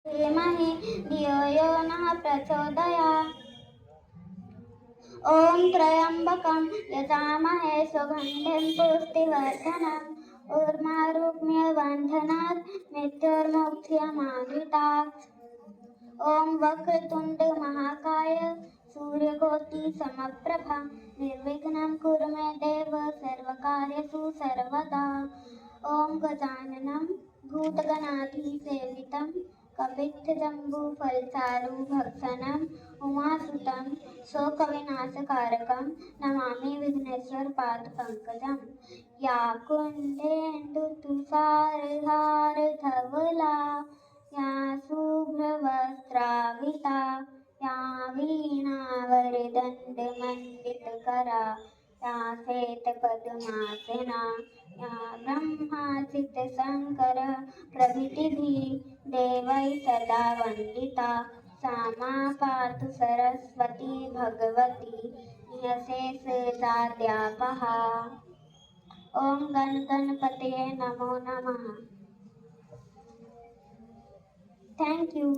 धीमहि धियो यो नः प्रचोदयात्। ॐ त्र्यम्बकं यजामहे सुगन्धिं पुष्टिवर्धनम् उर्वारुकमिवबन्धनात् मृत्युर्मुक्षयमामृतात्। ॐ वक्रतुण्ड महाकाय सूर्यकोटिसमप्रभा निर्विघ्नं कुरु मे देव सर्वकार्येषु सर्वदा। ॐ गजाननं भूतगणाधिसेवितं कपित्थजम्बूफलचारुभक्षणम् उमासुतं शोकविनाशकारकं नमामि विघ्नेश्वरपादपङ्कजं। या कुन्देन्दुतुषारहारधवला या शुभ्रवस्त्रावृता या वीणावरदण्डमण्डितकरा या श्वेतपद्मासना या ब्रह्माच्युतशङ्कर प्रभृतिभिः देवैः सदा वन्दिता सा मा पातु सरस्वती भगवती निःशेषजाड्यापहा। ॐ गणपतये नमो नमः। Thank you.